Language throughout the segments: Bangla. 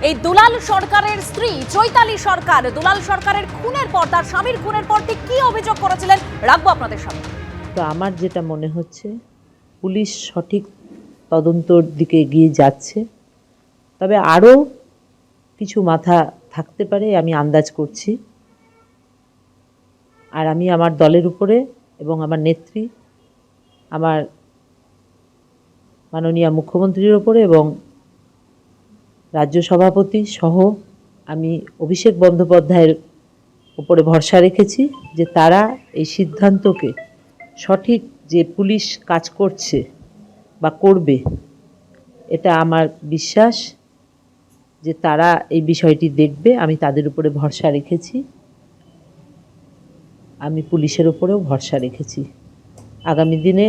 এই দুলাল সরকারের স্ত্রী চৈতালি সরকার দুলাল সরকারের খুনের পর, তার স্বামীর খুনের পর ঠিক কি অভিযোগ করেছিলেন রাখবো আপনাদের সামনে। তো আমার যেটা মনে হচ্ছে পুলিশ সঠিক তদন্তর দিকে এগিয়ে যাচ্ছে, তবে আরও কিছু মাথা থাকতে পারে আমি আন্দাজ করছি। আর আমি আমার দলের উপরে এবং আমার নেত্রী, আমার মাননীয় মুখ্যমন্ত্রীর ওপরে এবং রাজ্য সভাপতি সহ আমি অভিষেক বন্দ্যোপাধ্যায়ের উপরে ভরসা রেখেছি যে তারা এই সিদ্ধান্তকে সঠিক যে পুলিশ কাজ করছে বা করবে, এটা আমার বিশ্বাস যে তারা এই বিষয়টি দেখবে। আমি তাদের উপরে ভরসা রেখেছি, আমি পুলিশের উপরেও ভরসা রেখেছি। আগামী দিনে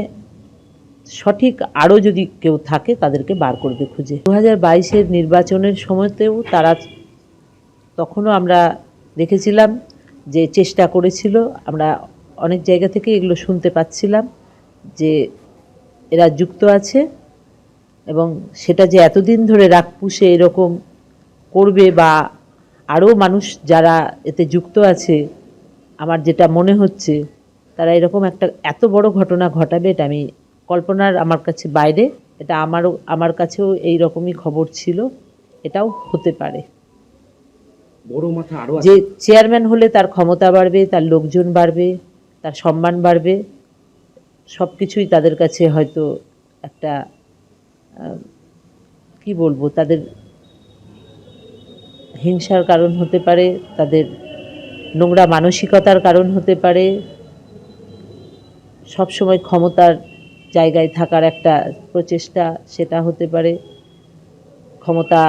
সঠিক আরও যদি কেউ থাকে তাদেরকে বার করবে খুঁজে। 2022-এর নির্বাচনের সময়তেও তারা, তখনও আমরা দেখেছিলাম যে চেষ্টা করেছিল, আমরা অনেক জায়গা থেকে এগুলো শুনতে পাচ্ছিলাম যে এরা যুক্ত আছে এবং সেটা যে এতদিন ধরে রাগ পুষে এরকম করবে বা আরও মানুষ যারা এতে যুক্ত আছে, আমার যেটা মনে হচ্ছে তারা এরকম একটা এত বড় ঘটনা ঘটাবে এটা আমি কল্পনার আমার কাছে বাইরে। এটা আমার কাছেও এই রকমই খবর ছিল, এটাও হতে পারে। বড় মাথা আরো যে চেয়ারম্যান হলে তার ক্ষমতা বাড়বে, তার লোকজন বাড়বে, তার সম্মান বাড়বে, সব কিছুই তাদের কাছে হয়তো একটা কি বলবো, তাদের হিংসার কারণ হতে পারে, তাদের নোংরা মানসিকতার কারণ হতে পারে, সবসময় ক্ষমতার জায়গায় থাকার একটা প্রচেষ্টা সেটা হতে পারে, ক্ষমতা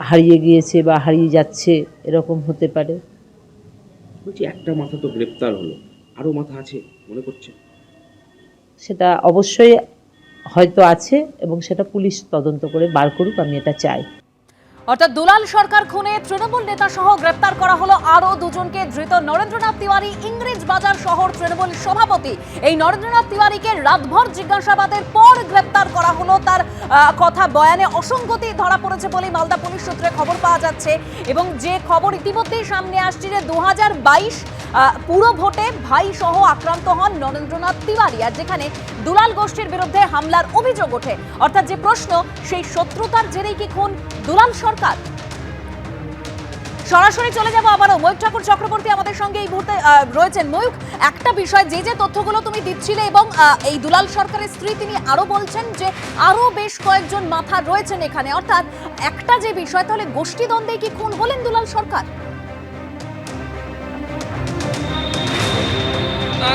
হারিয়ে গিয়েছে বা হারিয়ে যাচ্ছে এরকম হতে পারে। বলছি একটা মাথা তো গ্রেপ্তার হলো, আরো মাথা আছে মনে করছে? সেটা অবশ্যই হয়তো আছে এবং সেটা পুলিশ তদন্ত করে বার করুক, আমি এটা চাই। অর্থাৎ দুলাল সরকার খুনে তৃণমূল নেতা সহ গ্রেপ্তার করা হলো আরো দুজনকে। ধৃত নরেন্দ্রনাথ তিওয়ারি ইংরেজ বাজার শহর তৃণমূল সভাপতি। এই নরেন্দ্রনাথ তিওয়ারিকে রাতভর জিজ্ঞাসাবাদের পর গ্রেপ্তার করা হলো। তার কথা বয়ানে অসঙ্গতি ধরা পড়েছে বলে মালদা পুলিশ সূত্রে খবর পাওয়া যাচ্ছে। এবং যে খবর ইতিমধ্যেই সামনে আসছে যে 2022 পুরো ভোটে ভাই সহ আক্রান্ত হন নরেন্দ্রনাথ তিওয়ারি, আর যেখানে দুলাল গোষ্ঠীর বিরুদ্ধে হামলার অভিযোগ ওঠে। অর্থাৎ যে প্রশ্ন, সেই শত্রুতার জেরেই কি খুন দুলাল সরকার? সরাসরি চলে যাবো আবারও ময়ূক ঠাকুর চক্রবর্তী আমাদের সঙ্গে এই মুহূর্তে রয়েছেন। ময়ূক, একটা বিষয়, যে তথ্যগুলো তুমি দিচ্ছিলে এবং এই দুলাল সরকারের স্ত্রী তিনি আরো বলছেন যে আরো বেশ কয়েকজন মাথা রয়েছেন এখানে, অর্থাৎ একটা যে বিষয়, তাহলে গোষ্ঠীদ্বন্দ্বে কি খুন হলেন দুলাল সরকার?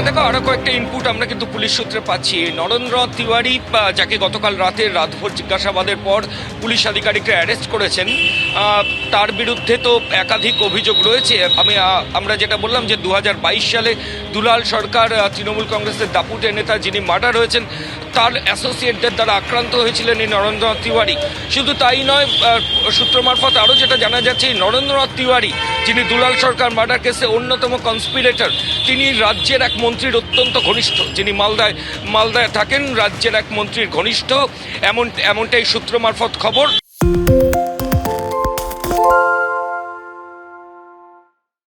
দেখো, আরো কয়েকটা ইনপুট আমরা কিন্তু পুলিশ সূত্রে পাচ্ছি। নরেন্দ্র তিওয়ারি, যাকে গতকাল রাতে রাতভর জিজ্ঞাসাবাদের পর পুলিশ আধিকারিকরা অ্যারেস্ট করেছেন, তার বিরুদ্ধে তো একাধিক অভিযোগ রয়েছে। আমরা যেটা বললাম যে 2022 সালে দুলাল সরকার, তৃণমূল কংগ্রেসের দাপুটে নেতা যিনি মার্ডার হয়েছেন, তার অ্যাসোসিয়েটদের দ্বারা আক্রান্ত হয়েছিলেন এই নরেন্দ্রনাথ তিওয়ারি। শুধু তাই নয়, সূত্র মারফত আরও যেটা জানা যাচ্ছে, এই নরেন্দ্রনাথ তিওয়ারি, যিনি দুলাল সরকার মার্ডার কেসে অন্যতম কনস্পিরেটর, তিনি রাজ্যের এক মন্ত্রীর অত্যন্ত ঘনিষ্ঠ, যিনি মালদায় থাকেন, রাজ্যের এক মন্ত্রীর ঘনিষ্ঠ, এমনটাই সূত্র মারফত খবর।